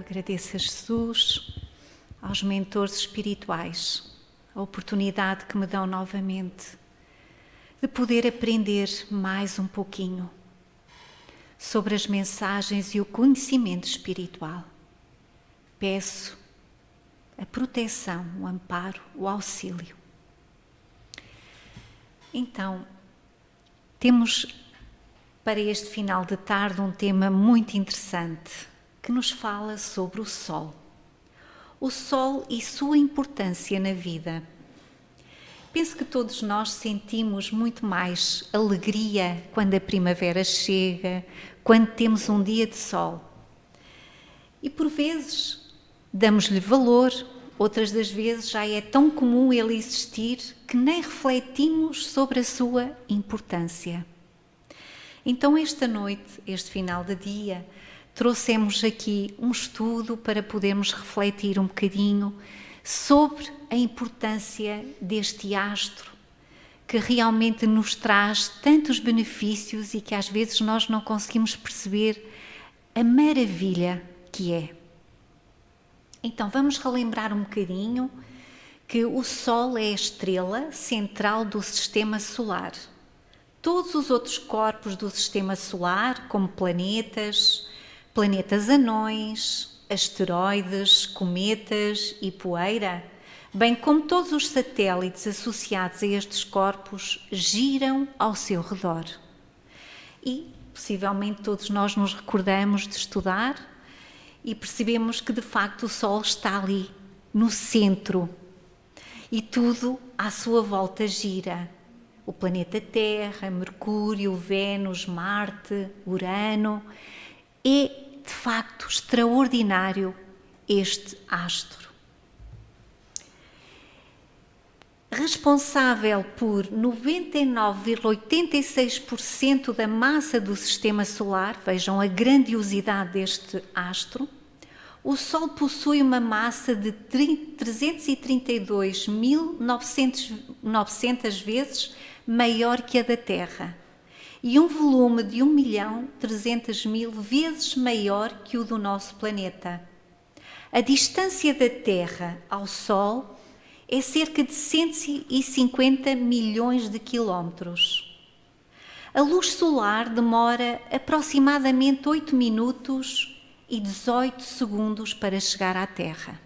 agradeço a Jesus, aos mentores espirituais, a oportunidade que me dão novamente de poder aprender mais um pouquinho sobre as mensagens e o conhecimento espiritual. Peço a proteção, o amparo, o auxílio. Então, temos para este final de tarde um tema muito interessante que nos fala sobre o Sol. O Sol e sua importância na vida. Penso que todos nós sentimos muito mais alegria quando a primavera chega, quando temos um dia de sol. E por vezes damos-lhe valor, outras das vezes já é tão comum ele existir que nem refletimos sobre a sua importância. Então esta noite, este final de dia, trouxemos aqui um estudo para podermos refletir um bocadinho sobre a importância deste astro, que realmente nos traz tantos benefícios e que às vezes nós não conseguimos perceber a maravilha que é. Então vamos relembrar um bocadinho que o Sol é a estrela central do Sistema Solar. Todos os outros corpos do Sistema Solar, como planetas anões, asteroides, cometas e poeira, bem como todos os satélites associados a estes corpos, giram ao seu redor. E, possivelmente, todos nós nos recordamos de estudar e percebemos que, de facto, o Sol está ali, no centro, e tudo à sua volta gira. O planeta Terra, Mercúrio, Vênus, Marte, Urano. É, de facto, extraordinário este astro. Responsável por 99,86% da massa do Sistema Solar, vejam a grandiosidade deste astro, o Sol possui uma massa de 332.900 vezes maior que a da Terra e um volume de 1.300.000 vezes maior que o do nosso planeta. A distância da Terra ao Sol é cerca de 150 milhões de quilómetros. A luz solar demora aproximadamente 8 minutos e 18 segundos para chegar à Terra.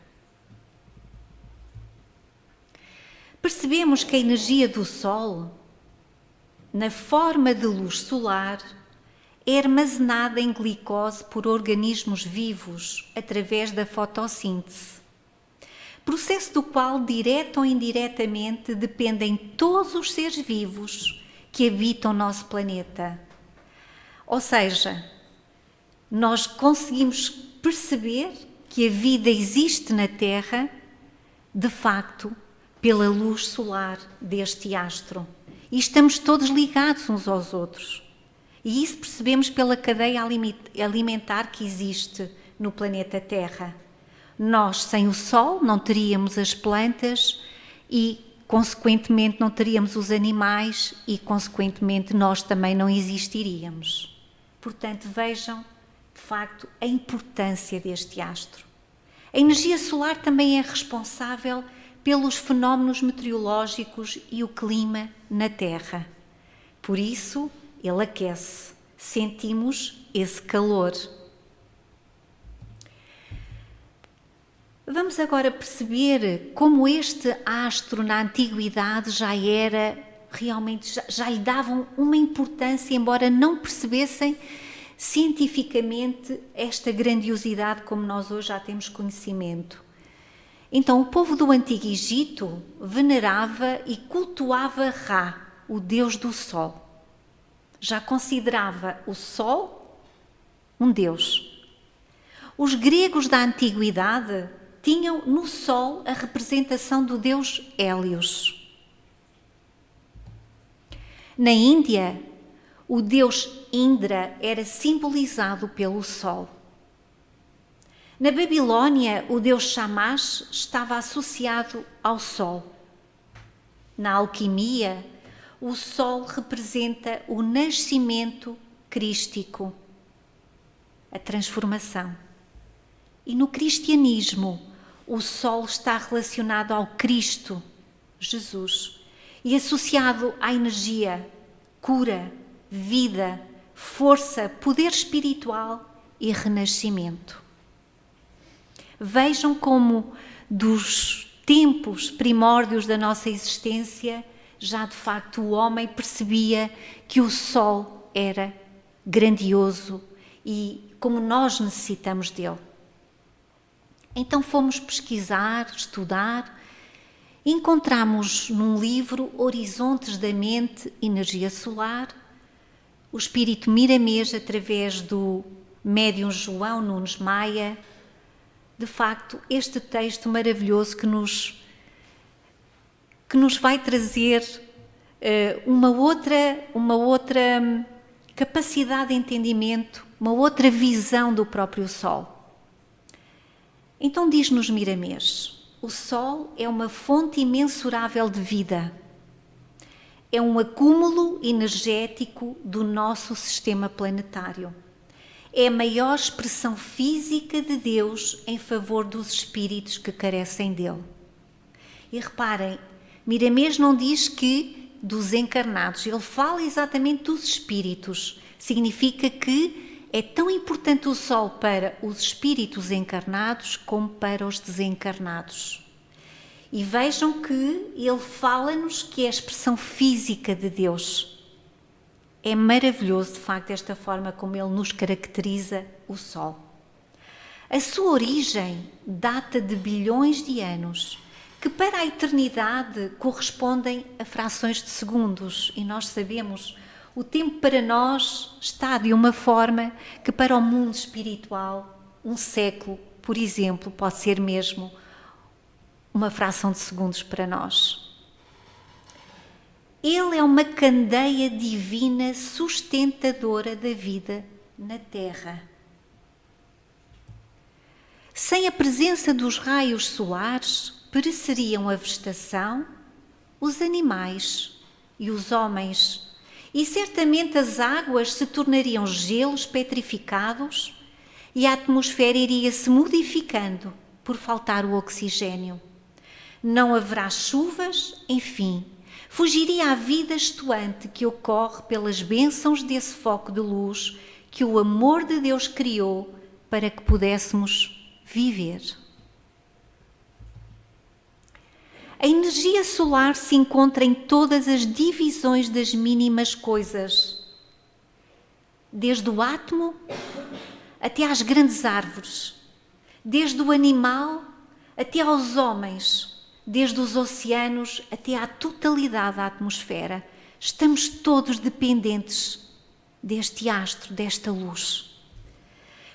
Percebemos que a energia do Sol, na forma de luz solar, é armazenada em glicose por organismos vivos através da fotossíntese, processo do qual, direta ou indiretamente, dependem todos os seres vivos que habitam o nosso planeta. Ou seja, nós conseguimos perceber que a vida existe na Terra, de facto, pela luz solar deste astro. E estamos todos ligados uns aos outros. E isso percebemos pela cadeia alimentar que existe no planeta Terra. Nós, sem o Sol, não teríamos as plantas e, consequentemente, não teríamos os animais e, consequentemente, nós também não existiríamos. Portanto, vejam, de facto, a importância deste astro. A energia solar também é responsável pelos fenómenos meteorológicos e o clima na Terra. Por isso, ele aquece. Sentimos esse calor. Vamos agora perceber como este astro na antiguidade já lhe davam uma importância, embora não percebessem cientificamente esta grandiosidade como nós hoje já temos conhecimento. Então, o povo do Antigo Egito venerava e cultuava Ra, o deus do Sol. Já considerava o Sol um deus. Os gregos da Antiguidade tinham no Sol a representação do deus Hélios. Na Índia, o deus Indra era simbolizado pelo Sol. Na Babilónia, o deus Shamash estava associado ao Sol. Na alquimia, o Sol representa o nascimento crístico, a transformação. E no cristianismo, o sol está relacionado ao Cristo, Jesus, e associado à energia, cura, vida, força, poder espiritual e renascimento. Vejam como dos tempos primórdios da nossa existência, já de facto o homem percebia que o sol era grandioso e como nós necessitamos dele. Então fomos pesquisar, estudar, e encontramos num livro Horizontes da Mente, Energia Solar, o espírito Miramês, através do médium João Nunes Maia, de facto, este texto maravilhoso que nos vai trazer uma outra capacidade de entendimento, uma outra visão do próprio Sol. Então diz-nos Miramês, o Sol é uma fonte imensurável de vida. É um acúmulo energético do nosso sistema planetário. É a maior expressão física de Deus em favor dos espíritos que carecem dele. E reparem, Miramês não diz que dos encarnados, ele fala exatamente dos espíritos. Significa que é tão importante o Sol para os espíritos encarnados como para os desencarnados. E vejam que ele fala-nos que é a expressão física de Deus. É maravilhoso, de facto, esta forma como ele nos caracteriza o Sol. A sua origem data de bilhões de anos, que para a eternidade correspondem a frações de segundos. E nós sabemos, o tempo para nós está de uma forma que para o mundo espiritual, um século, por exemplo, pode ser mesmo uma fração de segundos para nós. Ele é uma candeia divina sustentadora da vida na Terra. Sem a presença dos raios solares, pereceriam a vegetação, os animais e os homens, e certamente as águas se tornariam gelos petrificados e a atmosfera iria se modificando por faltar o oxigênio. Não haverá chuvas, enfim, fugiria a vida estuante que ocorre pelas bênçãos desse foco de luz que o amor de Deus criou para que pudéssemos viver. A energia solar se encontra em todas as divisões das mínimas coisas, desde o átomo até às grandes árvores, desde o animal até aos homens, desde os oceanos até à totalidade da atmosfera. Estamos todos dependentes deste astro, desta luz.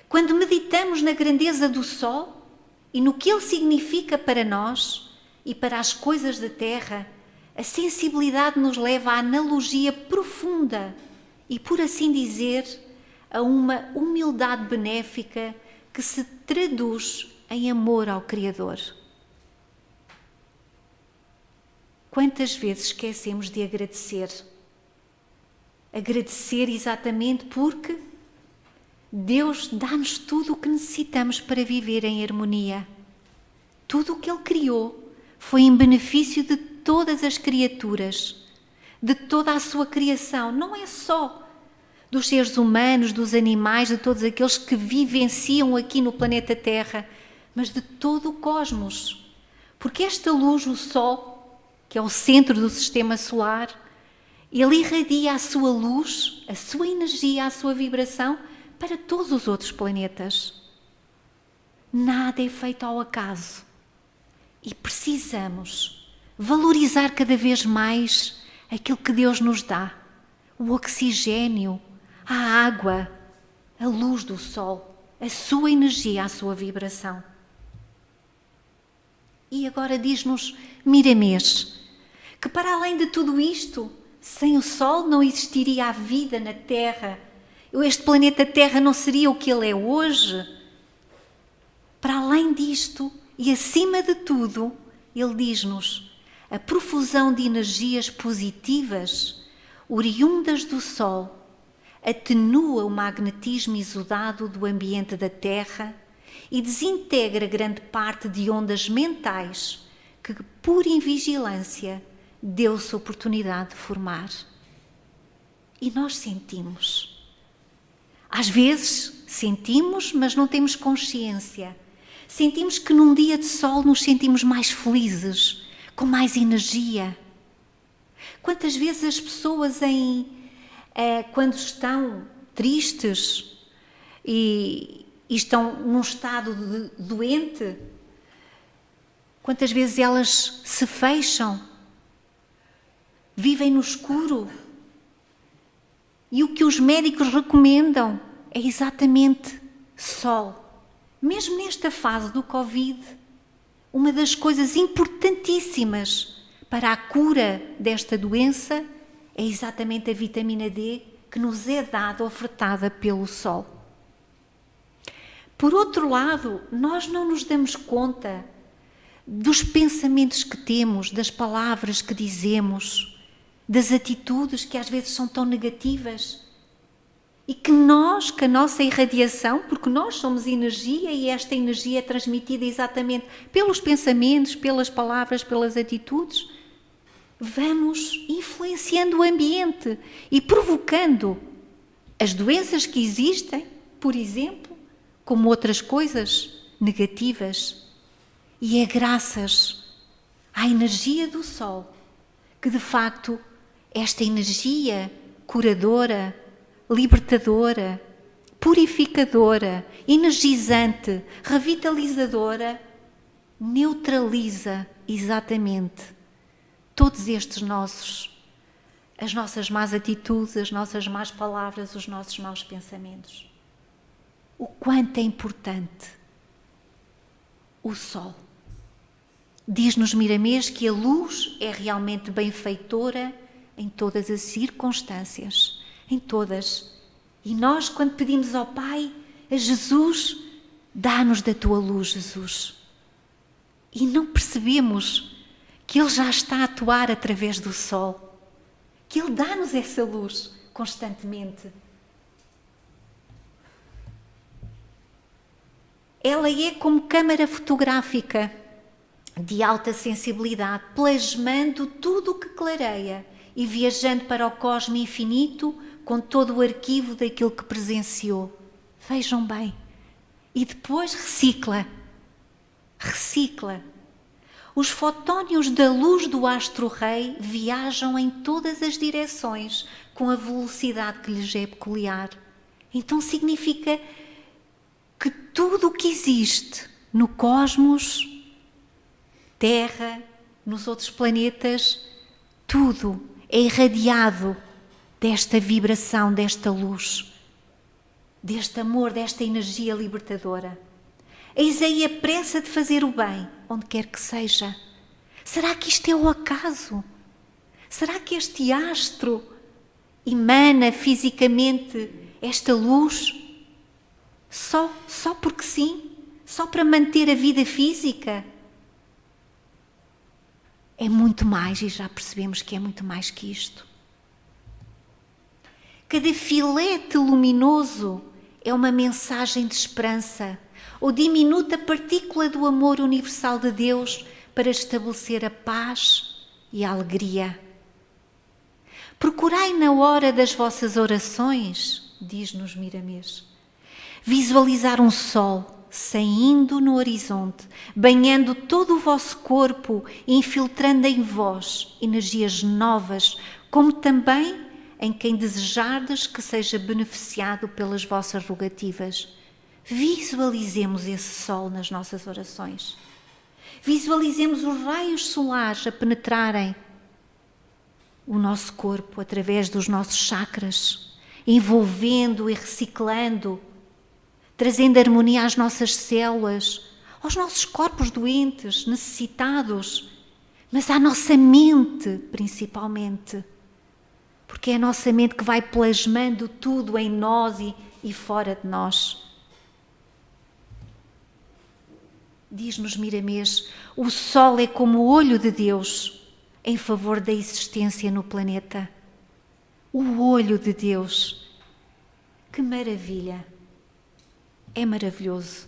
Quando meditamos na grandeza do Sol e no que ele significa para nós e para as coisas da Terra, a sensibilidade nos leva à analogia profunda e, por assim dizer, a uma humildade benéfica que se traduz em amor ao Criador. Quantas vezes esquecemos de agradecer? Agradecer exatamente porque Deus dá-nos tudo o que necessitamos para viver em harmonia. Tudo o que Ele criou foi em benefício de todas as criaturas, de toda a sua criação. Não é só dos seres humanos, dos animais, de todos aqueles que vivenciam aqui no planeta Terra, mas de todo o cosmos. Porque esta luz, o Sol, que é o centro do sistema solar, ele irradia a sua luz, a sua energia, a sua vibração para todos os outros planetas. Nada é feito ao acaso. E precisamos valorizar cada vez mais aquilo que Deus nos dá. O oxigênio, a água, a luz do Sol, a sua energia, a sua vibração. E agora diz-nos Miramês que para além de tudo isto, sem o Sol não existiria a vida na Terra. Este planeta Terra não seria o que ele é hoje. Para além disto, e acima de tudo, ele diz-nos, a profusão de energias positivas, oriundas do Sol, atenua o magnetismo exudado do ambiente da Terra e desintegra grande parte de ondas mentais que, por invigilância, deu-se oportunidade de formar. E nós sentimos. Às vezes sentimos, mas não temos consciência. Sentimos que num dia de sol nos sentimos mais felizes, com mais energia. Quantas vezes as pessoas, quando estão tristes e estão num estado doente, quantas vezes elas se fecham, vivem no escuro. E o que os médicos recomendam é exatamente sol. Mesmo nesta fase do Covid, uma das coisas importantíssimas para a cura desta doença é exatamente a vitamina D que nos é dada, ofertada pelo sol. Por outro lado, nós não nos damos conta dos pensamentos que temos, das palavras que dizemos, das atitudes que às vezes são tão negativas e que nós, com a nossa irradiação, porque nós somos energia e esta energia é transmitida exatamente pelos pensamentos, pelas palavras, pelas atitudes, vamos influenciando o ambiente e provocando as doenças que existem, por exemplo, como outras coisas negativas. E é graças à energia do sol que, de facto, esta energia curadora, libertadora, purificadora, energizante, revitalizadora, neutraliza exatamente todos as nossas más atitudes, as nossas más palavras, os nossos maus pensamentos. O quanto é importante o sol. Diz-nos Miramês que a luz é realmente benfeitora em todas as circunstâncias, em todas. E nós, quando pedimos ao Pai, a Jesus, dá-nos da tua luz, Jesus. E não percebemos que Ele já está a atuar através do sol, que Ele dá-nos essa luz constantemente. Ela é como câmara fotográfica de alta sensibilidade, plasmando tudo o que clareia e viajando para o cosmo infinito com todo o arquivo daquilo que presenciou. Vejam bem. E depois recicla. Os fotónios da luz do astro-rei viajam em todas as direções com a velocidade que lhes é peculiar. Então significa que tudo o que existe no cosmos, Terra, nos outros planetas, tudo é irradiado desta vibração, desta luz, deste amor, desta energia libertadora. Eis aí a pressa de fazer o bem, onde quer que seja. Será que isto é o acaso? Será que este astro emana fisicamente esta luz só porque sim? Só para manter a vida física? É muito mais, e já percebemos que é muito mais que isto. Cada filete luminoso é uma mensagem de esperança, ou diminuta partícula do amor universal de Deus para estabelecer a paz e a alegria. Procurai na hora das vossas orações, diz-nos Miramês, visualizar um sol saindo no horizonte, banhando todo o vosso corpo e infiltrando em vós energias novas, como também em quem desejardes que seja beneficiado pelas vossas rogativas. Visualizemos esse sol nas nossas orações. Visualizemos os raios solares a penetrarem o nosso corpo através dos nossos chakras, envolvendo e reciclando, trazendo harmonia às nossas células, aos nossos corpos doentes, necessitados, mas à nossa mente principalmente, porque é a nossa mente que vai plasmando tudo em nós e fora de nós. Diz-nos Miramês, o Sol é como o olho de Deus em favor da existência no planeta. O olho de Deus. Que maravilha! É maravilhoso.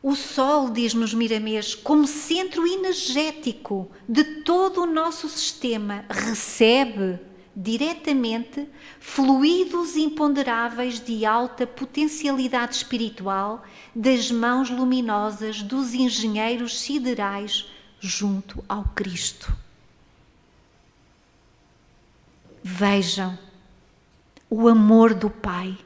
O Sol, diz-nos Miramês, como centro energético de todo o nosso sistema, recebe diretamente fluidos imponderáveis de alta potencialidade espiritual das mãos luminosas dos engenheiros siderais junto ao Cristo. Vejam o amor do Pai,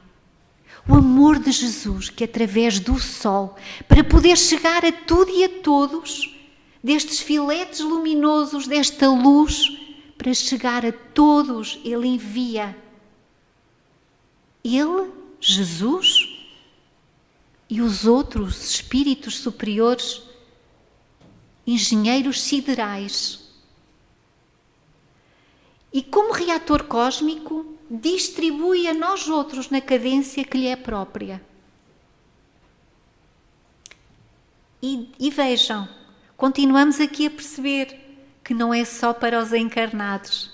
o amor de Jesus, que através do Sol, para poder chegar a tudo e a todos, destes filetes luminosos, desta luz, para chegar a todos, Ele envia. Ele, Jesus, e os outros espíritos superiores, engenheiros siderais. E como reator cósmico, distribui a nós outros na cadência que lhe é própria. E vejam, continuamos aqui a perceber que não é só para os encarnados,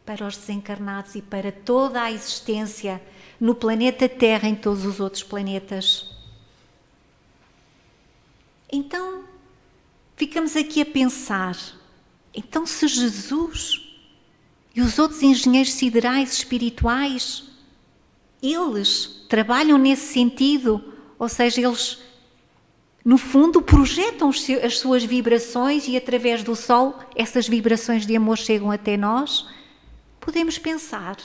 para os desencarnados e para toda a existência no planeta Terra e em todos os outros planetas. Então, ficamos aqui a pensar, então se Jesus e os outros engenheiros siderais espirituais, eles trabalham nesse sentido, ou seja, eles no fundo projetam as suas vibrações e através do Sol essas vibrações de amor chegam até nós, podemos pensar,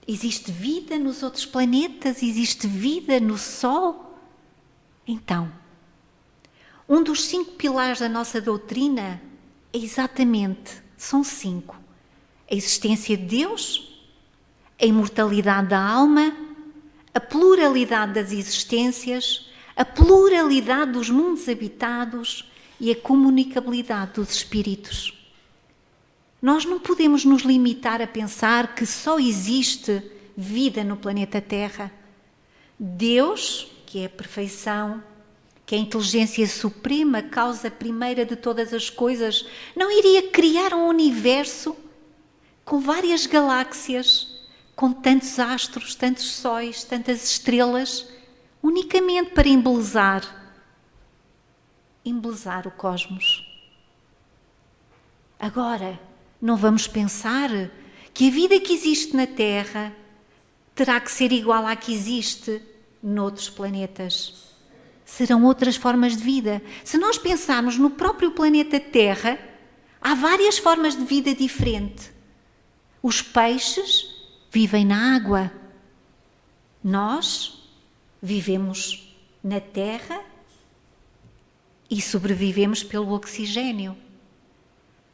existe vida nos outros planetas, existe vida no Sol? Então, um dos 5 pilares da nossa doutrina é exatamente, são 5. A existência de Deus, a imortalidade da alma, a pluralidade das existências, a pluralidade dos mundos habitados e a comunicabilidade dos espíritos. Nós não podemos nos limitar a pensar que só existe vida no planeta Terra. Deus, que é a perfeição, que é a inteligência suprema, a causa primeira de todas as coisas, não iria criar um universo com várias galáxias, com tantos astros, tantos sóis, tantas estrelas, unicamente para embelezar o cosmos. Agora, não vamos pensar que a vida que existe na Terra terá que ser igual à que existe noutros planetas. Serão outras formas de vida. Se nós pensarmos no próprio planeta Terra, há várias formas de vida diferente. Os peixes vivem na água. Nós vivemos na terra e sobrevivemos pelo oxigênio.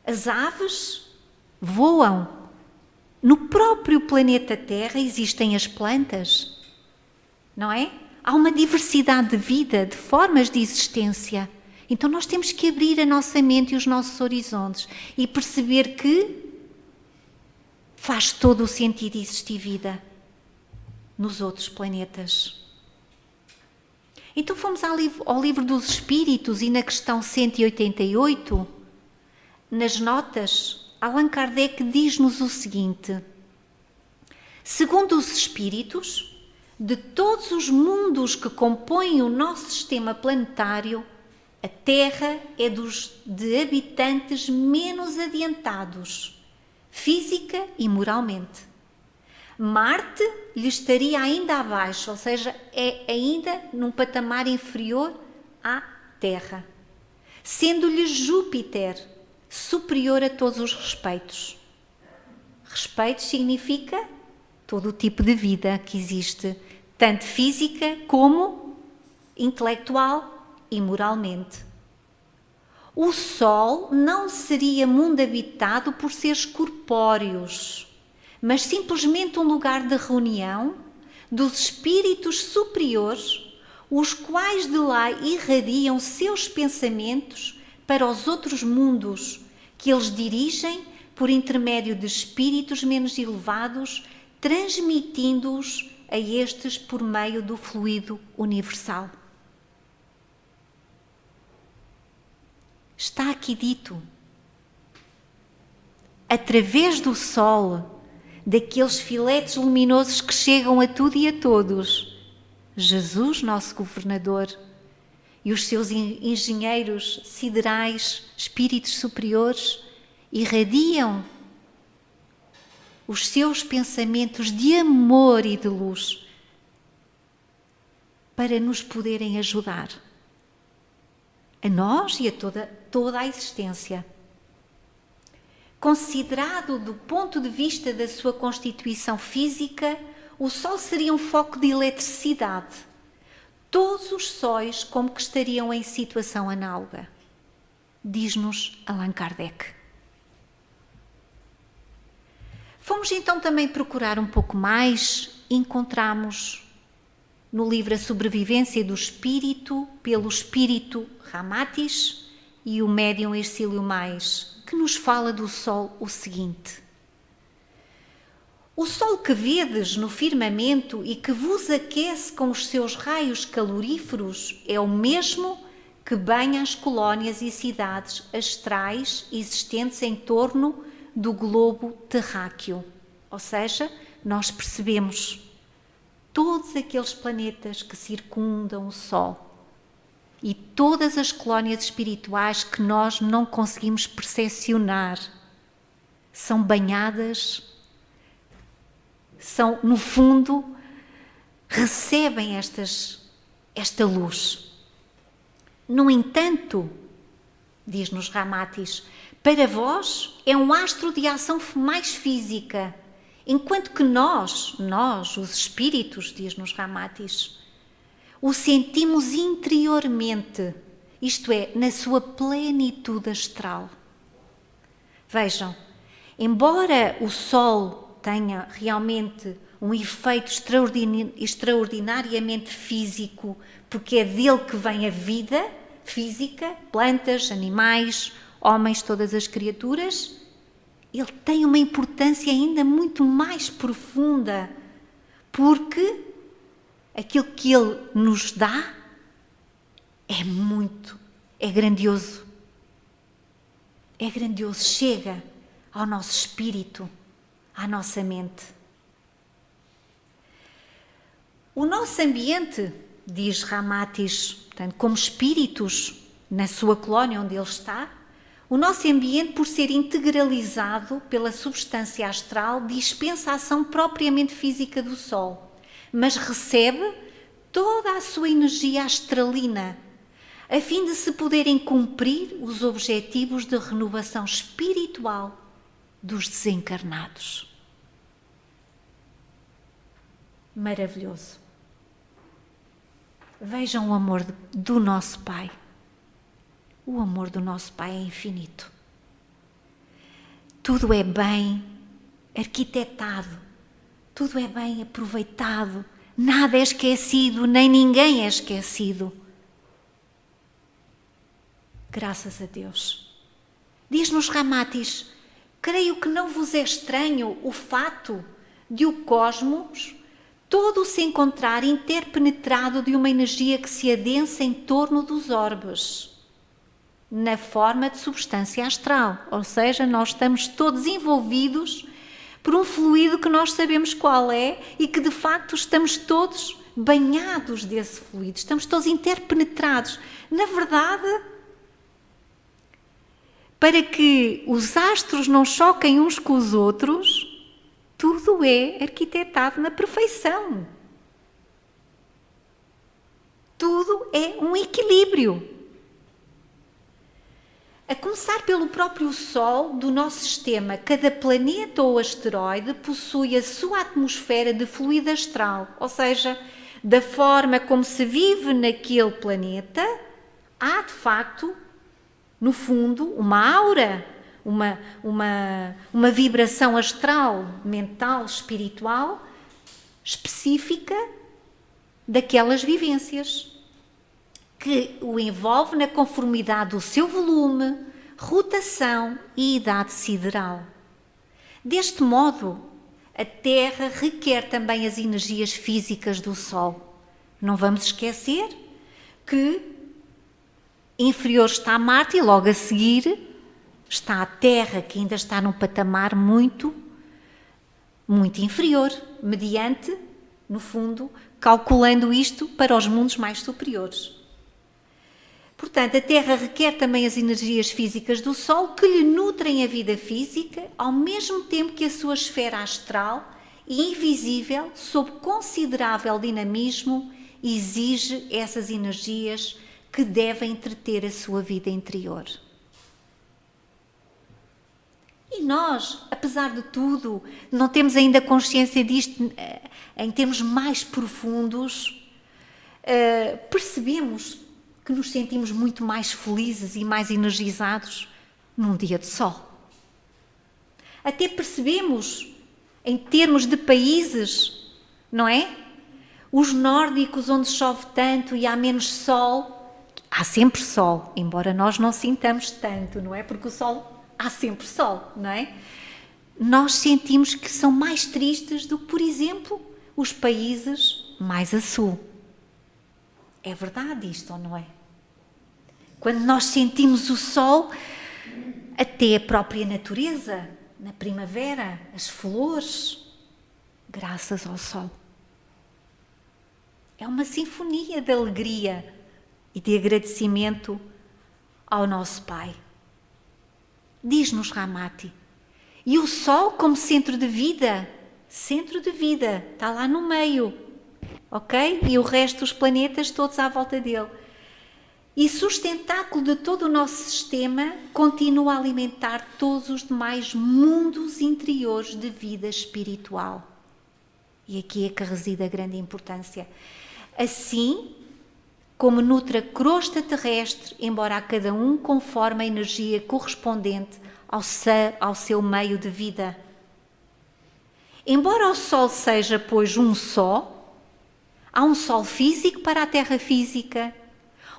As aves voam. No próprio planeta Terra existem as plantas, não é? Há uma diversidade de vida, de formas de existência. Então nós temos que abrir a nossa mente e os nossos horizontes e perceber que faz todo o sentido existir vida nos outros planetas. Então fomos ao livro dos Espíritos e na questão 188, nas notas, Allan Kardec diz-nos o seguinte: segundo os Espíritos, de todos os mundos que compõem o nosso sistema planetário, a Terra é dos de habitantes menos adiantados, física e moralmente. Marte lhe estaria ainda abaixo, ou seja, é ainda num patamar inferior à Terra, sendo-lhe Júpiter superior a todos os respeitos. Respeito significa todo o tipo de vida que existe, tanto física como intelectual e moralmente. O Sol não seria mundo habitado por seres corpóreos, mas simplesmente um lugar de reunião dos espíritos superiores, os quais de lá irradiam seus pensamentos para os outros mundos, que eles dirigem por intermédio de espíritos menos elevados, transmitindo-os a estes por meio do fluido universal. Está aqui dito, através do Sol, daqueles filetes luminosos que chegam a tudo e a todos, Jesus, nosso governador, e os seus engenheiros siderais, espíritos superiores, irradiam os seus pensamentos de amor e de luz para nos poderem ajudar, a nós e a toda a existência. Considerado do ponto de vista da sua constituição física, o Sol seria um foco de eletricidade. Todos os sóis como que estariam em situação análoga, diz-nos Allan Kardec. Fomos então também procurar um pouco mais, encontramos no livro A Sobrevivência do Espírito, pelo Espírito Ramatis e o médium Hercílio Mais, que nos fala do Sol o seguinte: o Sol que vedes no firmamento e que vos aquece com os seus raios caloríferos é o mesmo que banha as colónias e cidades astrais existentes em torno do globo terráqueo. Ou seja, nós percebemos todos aqueles planetas que circundam o Sol e todas as colónias espirituais que nós não conseguimos percepcionar são banhadas, são, no fundo, recebem esta luz. No entanto, diz-nos Ramatis, para vós é um astro de ação mais física, enquanto que nós, os espíritos, diz-nos Ramatis, o sentimos interiormente, isto é, na sua plenitude astral. Vejam, embora o Sol tenha realmente um efeito extraordinariamente físico, porque é dele que vem a vida física, plantas, animais, homens, todas as criaturas, ele tem uma importância ainda muito mais profunda, porque aquilo que ele nos dá é grandioso, chega ao nosso espírito, à nossa mente. O nosso ambiente, diz Ramatis, portanto, como espíritos na sua colónia onde ele está, o nosso ambiente, por ser integralizado pela substância astral, dispensa a ação propriamente física do Sol, mas recebe toda a sua energia astralina, a fim de se poderem cumprir os objetivos de renovação espiritual dos desencarnados. Maravilhoso. Vejam o amor do nosso Pai. O amor do nosso Pai é infinito. Tudo é bem arquitetado, tudo é bem aproveitado, nada é esquecido, nem ninguém é esquecido. Graças a Deus. Diz-nos Ramatis, creio que não vos é estranho o fato de o cosmos todo se encontrar interpenetrado de uma energia que se adensa em torno dos orbes, na forma de substância astral, ou seja, nós estamos todos envolvidos por um fluido que nós sabemos qual é e que de facto estamos todos banhados desse fluido, estamos todos interpenetrados. Na verdade, para que os astros não choquem uns com os outros, tudo é arquitetado na perfeição. Tudo é um equilíbrio. A começar pelo próprio Sol do nosso sistema, cada planeta ou asteroide possui a sua atmosfera de fluido astral, ou seja, da forma como se vive naquele planeta, há de facto, no fundo, uma aura, uma vibração astral, mental, espiritual, específica daquelas vivências, que o envolve na conformidade do seu volume, rotação e idade sideral. Deste modo, a Terra requer também as energias físicas do Sol. Não vamos esquecer que inferior está Marte e logo a seguir está a Terra, que ainda está num patamar muito inferior, mediante, no fundo, calculando isto para os mundos mais superiores. Portanto, a Terra requer também as energias físicas do Sol que lhe nutrem a vida física, ao mesmo tempo que a sua esfera astral e invisível, sob considerável dinamismo, exige essas energias que devem entreter a sua vida interior. E nós, apesar de tudo, não temos ainda consciência disto em termos mais profundos, percebemos que nos sentimos muito mais felizes e mais energizados num dia de sol. Até percebemos, em termos de países, não é? Os nórdicos, onde chove tanto e há menos sol, há sempre sol, embora nós não sintamos tanto, não é? Porque o sol, há sempre sol, não é? Nós sentimos que são mais tristes do que, por exemplo, os países mais a sul. É verdade isto, ou não é? Quando nós sentimos o sol, até a própria natureza, na primavera, as flores, graças ao sol. É uma sinfonia de alegria e de agradecimento ao nosso Pai. Diz-nos Ramati. E o Sol como centro de vida, está lá no meio, ok? E o resto dos planetas todos à volta dele. E sustentáculo de todo o nosso sistema, continua a alimentar todos os demais mundos interiores de vida espiritual. E aqui é que reside a grande importância. Assim como nutre a crosta terrestre, embora a cada um conforme a energia correspondente ao seu meio de vida. Embora o Sol seja, pois, um só, há um Sol físico para a Terra física,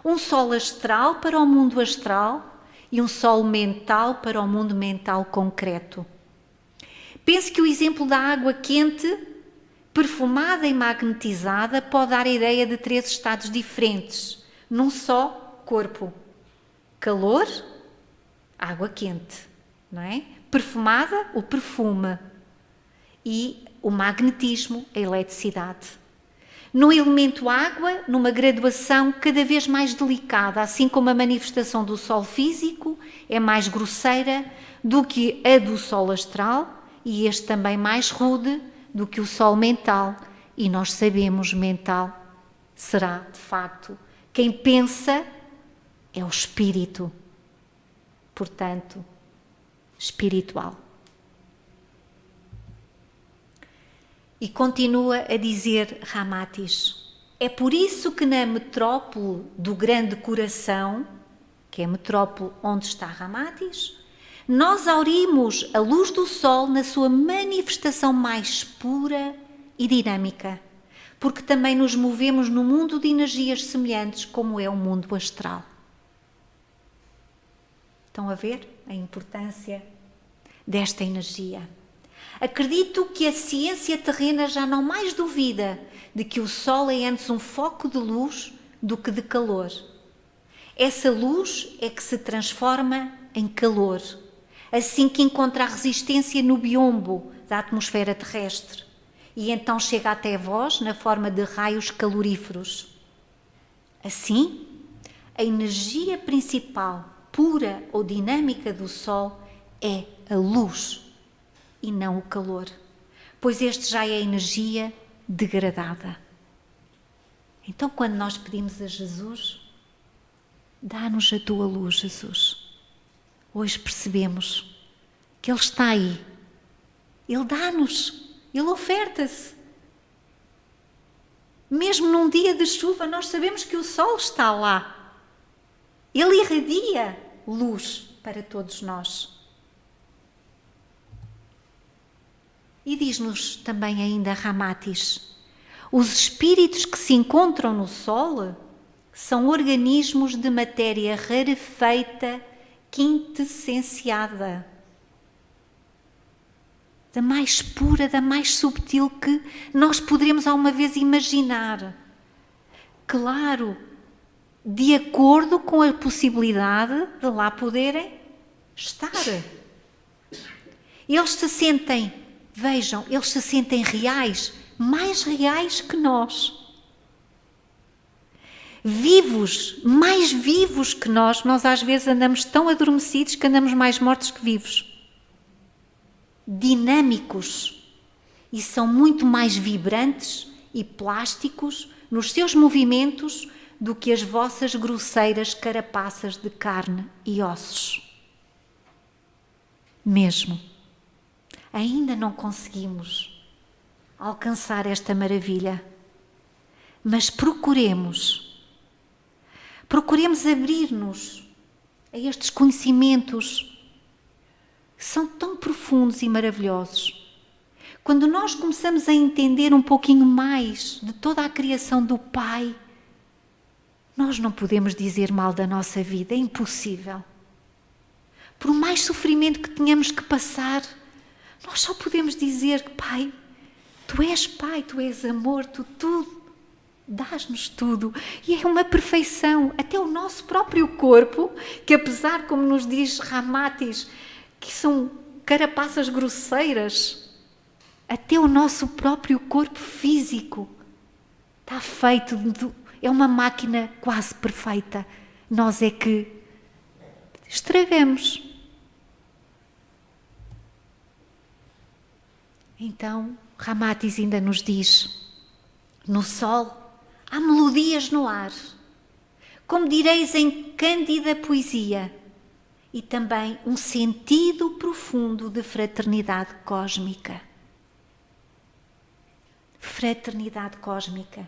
um Sol astral para o mundo astral e um Sol mental para o mundo mental concreto. Penso que o exemplo da água quente, perfumada e magnetizada, pode dar a ideia de 3 estados diferentes, num só corpo. Calor, água quente, não é? Perfumada, o perfume. E o magnetismo, a eletricidade. No elemento água, numa graduação cada vez mais delicada, assim como a manifestação do Sol físico é mais grosseira do que a do Sol astral, e este também mais rude do que o Sol mental, e nós sabemos, mental será, de facto, quem pensa é o espírito, portanto, espiritual. E continua a dizer Ramatis, é por isso que na metrópole do grande coração, que é a metrópole onde está Ramatis, nós aurimos a luz do Sol na sua manifestação mais pura e dinâmica, porque também nos movemos no mundo de energias semelhantes como é o mundo astral. Estão a ver a importância desta energia? Acredito que a ciência terrena já não mais duvida de que o Sol é antes um foco de luz do que de calor. Essa luz é que se transforma em calor, assim que encontra a resistência no biombo da atmosfera terrestre e então chega até vós na forma de raios caloríferos. Assim, a energia principal, pura ou dinâmica do Sol é a luz e não o calor, pois este já é energia degradada. Então, quando nós pedimos a Jesus, dá-nos a tua luz, Jesus. Hoje percebemos que Ele está aí. Ele dá-nos, Ele oferta-se. Mesmo num dia de chuva, nós sabemos que o Sol está lá. Ele irradia luz para todos nós. E diz-nos também ainda Ramatis, os espíritos que se encontram no Sol são organismos de matéria rarefeita, quintessenciada, da mais pura, da mais subtil que nós poderemos alguma vez imaginar. Claro, de acordo com a possibilidade de lá poderem estar. Eles se sentem, vejam, eles se sentem reais, mais reais que nós. vivos, mais vivos que nós às vezes andamos tão adormecidos que andamos mais mortos que vivos. Dinâmicos, e são muito mais vibrantes e plásticos nos seus movimentos do que as vossas grosseiras carapaças de carne e ossos. Mesmo, ainda não conseguimos alcançar esta maravilha, mas procuremos abrir-nos a estes conhecimentos que são tão profundos e maravilhosos. Quando nós começamos a entender um pouquinho mais de toda a criação do Pai, nós não podemos dizer mal da nossa vida, é impossível. Por mais sofrimento que tenhamos que passar, nós só podemos dizer: Pai, Tu és Pai, Tu és amor, Tu dás-nos tudo. E é uma perfeição. Até o nosso próprio corpo, que apesar, como nos diz Ramatis, que são carapaças grosseiras, até o nosso próprio corpo físico está feito é uma máquina quase perfeita. Nós é que estragamos. Então, Ramatis ainda nos diz: no sol há melodias no ar, como direis em cândida poesia, e também um sentido profundo de fraternidade cósmica. Fraternidade cósmica.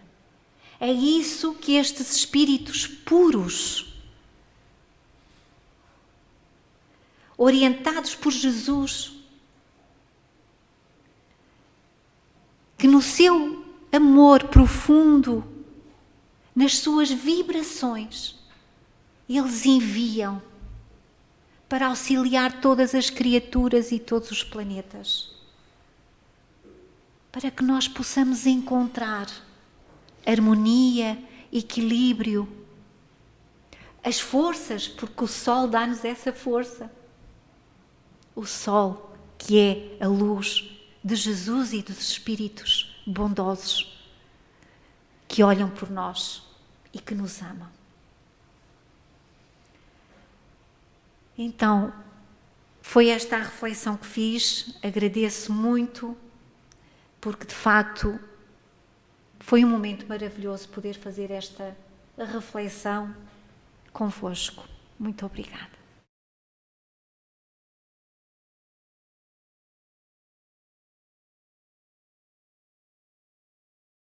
É isso que estes espíritos puros, orientados por Jesus, que no seu amor profundo, nas suas vibrações, eles enviam para auxiliar todas as criaturas e todos os planetas, para que nós possamos encontrar harmonia, equilíbrio, as forças, porque o Sol dá-nos essa força. O Sol, que é a luz de Jesus e dos Espíritos bondosos que olham por nós e que nos amam. Então, foi esta a reflexão que fiz. Agradeço muito, porque de facto foi um momento maravilhoso poder fazer esta reflexão convosco. Muito obrigada.